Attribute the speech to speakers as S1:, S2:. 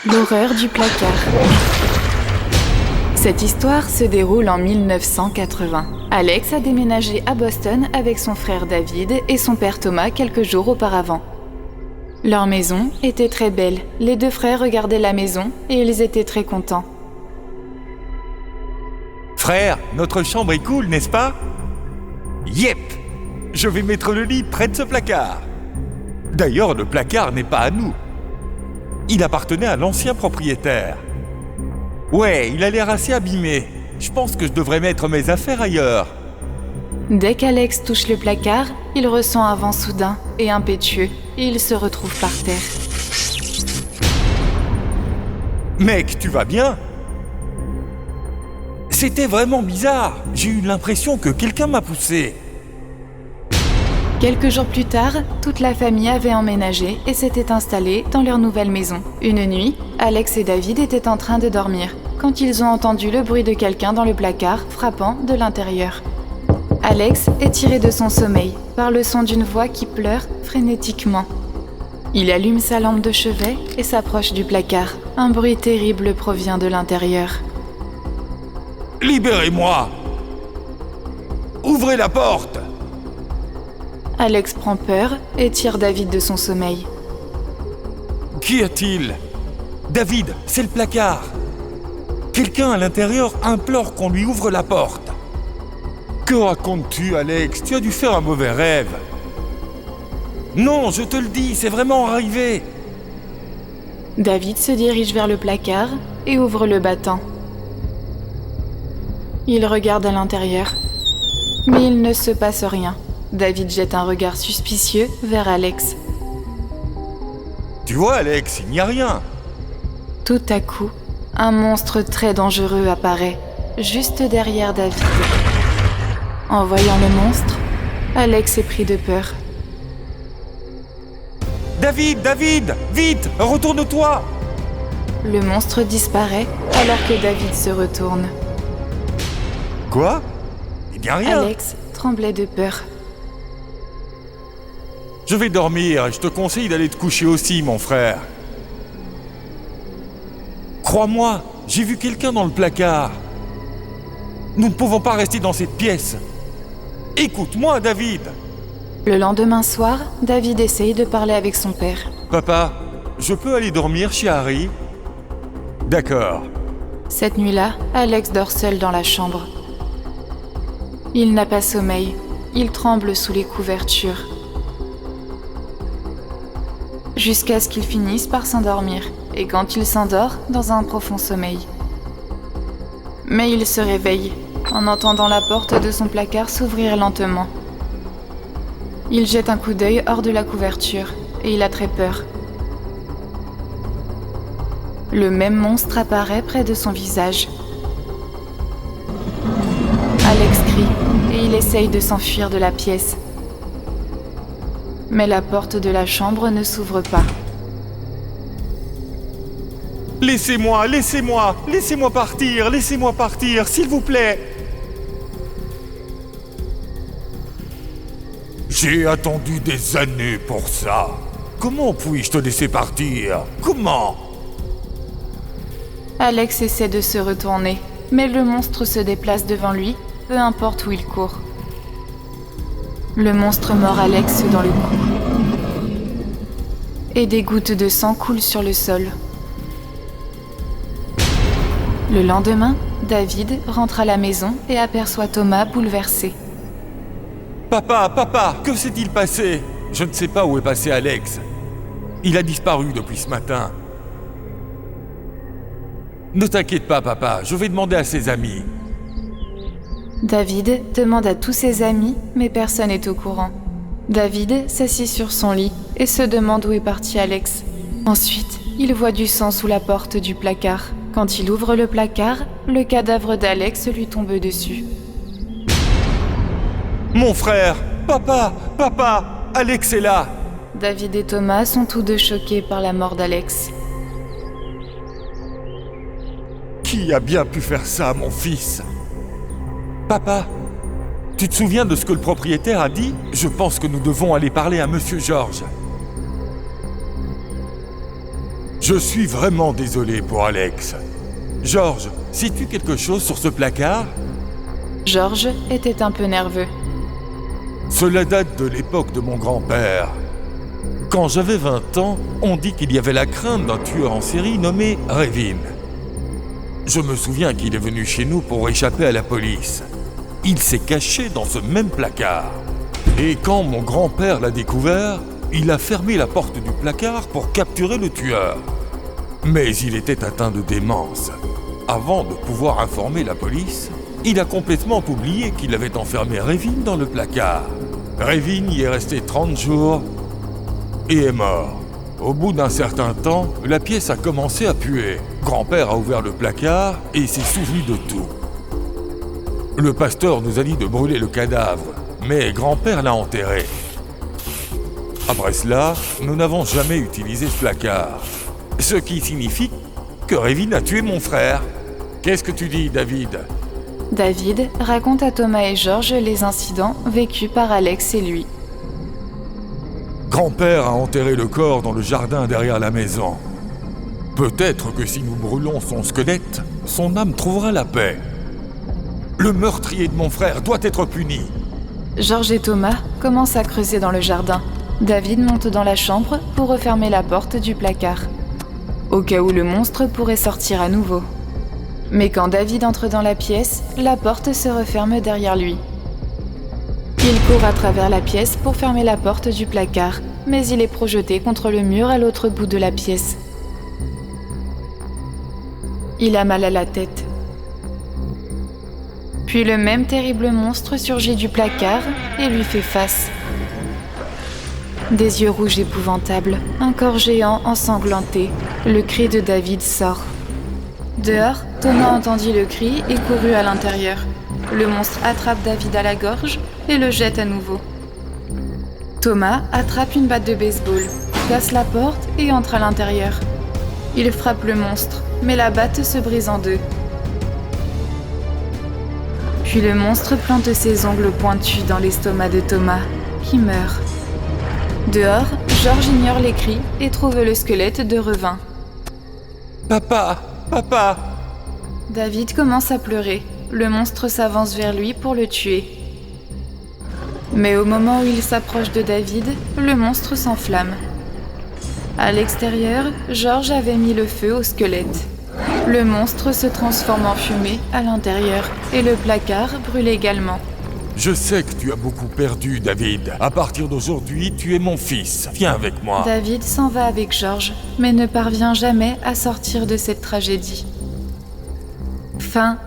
S1: L'horreur du placard. Cette histoire se déroule en 1980. Alex a déménagé à Boston avec son frère David et son père Thomas quelques jours auparavant. Leur maison était très belle. Les deux frères regardaient la maison et ils étaient très contents.
S2: Frère, notre chambre est cool, n'est-ce pas? Yep! Je vais mettre le lit près de ce placard. D'ailleurs, le placard n'est pas à nous. Il appartenait à l'ancien propriétaire. Ouais, il a l'air assez abîmé. Je pense que je devrais mettre mes affaires ailleurs.
S1: Dès qu'Alex touche le placard, il ressent un vent soudain et impétueux et il se retrouve par terre.
S2: Mec, tu vas bien? C'était vraiment bizarre. J'ai eu l'impression que quelqu'un m'a poussé.
S1: Quelques jours plus tard, toute la famille avait emménagé et s'était installée dans leur nouvelle maison. Une nuit, Alex et David étaient en train de dormir quand ils ont entendu le bruit de quelqu'un dans le placard frappant de l'intérieur. Alex est tiré de son sommeil par le son d'une voix qui pleure frénétiquement. Il allume sa lampe de chevet et s'approche du placard. Un bruit terrible provient de l'intérieur.
S2: Libérez-moi! Ouvrez la porte!
S1: Alex prend peur et tire David de son sommeil.
S2: Qu'y a-t-il? David, c'est le placard. Quelqu'un à l'intérieur implore qu'on lui ouvre la porte. Que racontes-tu, Alex? Tu as dû faire un mauvais rêve. Non, je te le dis, c'est vraiment arrivé.
S1: David se dirige vers le placard et ouvre le battant. Il regarde à l'intérieur, mais il ne se passe rien. David jette un regard suspicieux vers Alex.
S2: Tu vois, Alex, il n'y a rien.
S1: Tout à coup, un monstre très dangereux apparaît, juste derrière David. En voyant le monstre, Alex est pris de peur.
S2: David, David, vite, retourne-toi!
S1: Le monstre disparaît alors que David se retourne.
S2: Quoi? Il n'y a rien.
S1: Alex tremblait de peur.
S2: Je vais dormir et je te conseille d'aller te coucher aussi, mon frère. Crois-moi, j'ai vu quelqu'un dans le placard. Nous ne pouvons pas rester dans cette pièce. Écoute-moi, David.
S1: Le lendemain soir, David essaye de parler avec son père.
S2: Papa, je peux aller dormir chez Harry? D'accord.
S1: Cette nuit-là, Alex dort seul dans la chambre. Il n'a pas sommeil. Il tremble sous les couvertures. Jusqu'à ce qu'il finisse par s'endormir, et quand il s'endort dans un profond sommeil. Mais il se réveille en entendant la porte de son placard s'ouvrir lentement. Il jette un coup d'œil hors de la couverture, et il a très peur. Le même monstre apparaît près de son visage. Alex crie, et il essaye de s'enfuir de la pièce. Mais la porte de la chambre ne s'ouvre pas.
S2: Laissez-moi partir, s'il vous plaît. J'ai attendu des années pour ça. Comment puis-je te laisser partir? Comment?
S1: Alex essaie de se retourner, mais le monstre se déplace devant lui, peu importe où il court. Le monstre mord Alex dans le cou. Et des gouttes de sang coulent sur le sol. Le lendemain, David rentre à la maison et aperçoit Thomas bouleversé.
S2: Papa, que s'est-il passé? Je ne sais pas où est passé Alex. Il a disparu depuis ce matin. Ne t'inquiète pas, papa, je vais demander à ses amis.
S1: David demande à tous ses amis, mais personne n'est au courant. David s'assit sur son lit et se demande où est parti Alex. Ensuite, il voit du sang sous la porte du placard. Quand il ouvre le placard, le cadavre d'Alex lui tombe dessus.
S2: Mon frère! Papa! Alex est là!
S1: David et Thomas sont tous deux choqués par la mort d'Alex.
S2: Qui a bien pu faire ça, mon fils? Papa, tu te souviens de ce que le propriétaire a dit? Je pense que nous devons aller parler à Monsieur George. Je suis vraiment désolé pour Alex. Georges, sais-tu quelque chose sur ce placard?
S1: Georges était un peu nerveux.
S2: Cela date de l'époque de mon grand-père. Quand j'avais 20 ans, on dit qu'il y avait la crainte d'un tueur en série nommé Revin. Je me souviens qu'il est venu chez nous pour échapper à la police. Il s'est caché dans ce même placard. Et quand mon grand-père l'a découvert, il a fermé la porte du placard pour capturer le tueur. Mais il était atteint de démence. Avant de pouvoir informer la police, il a complètement oublié qu'il avait enfermé Revin dans le placard. Revin y est resté 30 jours et est mort. Au bout d'un certain temps, la pièce a commencé à puer. Grand-père a ouvert le placard et s'est souvenu de tout. Le pasteur nous a dit de brûler le cadavre, mais grand-père l'a enterré. Après cela, nous n'avons jamais utilisé ce placard. Ce qui signifie que Revin a tué mon frère. Qu'est-ce que tu dis, David?
S1: David raconte à Thomas et Georges les incidents vécus par Alex et lui.
S2: Grand-père a enterré le corps dans le jardin derrière la maison. Peut-être que si nous brûlons son squelette, son âme trouvera la paix. Le meurtrier de mon frère doit être puni.
S1: Georges et Thomas commencent à creuser dans le jardin. David monte dans la chambre pour refermer la porte du placard, au cas où le monstre pourrait sortir à nouveau. Mais quand David entre dans la pièce, la porte se referme derrière lui. Il court à travers la pièce pour fermer la porte du placard, mais il est projeté contre le mur à l'autre bout de la pièce. Il a mal à la tête. Puis le même terrible monstre surgit du placard et lui fait face. Des yeux rouges épouvantables, un corps géant ensanglanté, le cri de David sort. Dehors, Thomas entendit le cri et courut à l'intérieur. Le monstre attrape David à la gorge et le jette à nouveau. Thomas attrape une batte de baseball, casse la porte et entre à l'intérieur. Il frappe le monstre, mais la batte se brise en deux. Puis le monstre plante ses ongles pointus dans l'estomac de Thomas, qui meurt. Dehors, Georges ignore les cris et trouve le squelette de Revin.
S2: Papa! Papa!
S1: David commence à pleurer. Le monstre s'avance vers lui pour le tuer. Mais au moment où il s'approche de David, le monstre s'enflamme. À l'extérieur, Georges avait mis le feu au squelette. Le monstre se transforme en fumée à l'intérieur et le placard brûle également.
S2: Je sais que tu as beaucoup perdu, David. À partir d'aujourd'hui, tu es mon fils. Viens avec moi.
S1: David s'en va avec Georges, mais ne parvient jamais à sortir de cette tragédie. Fin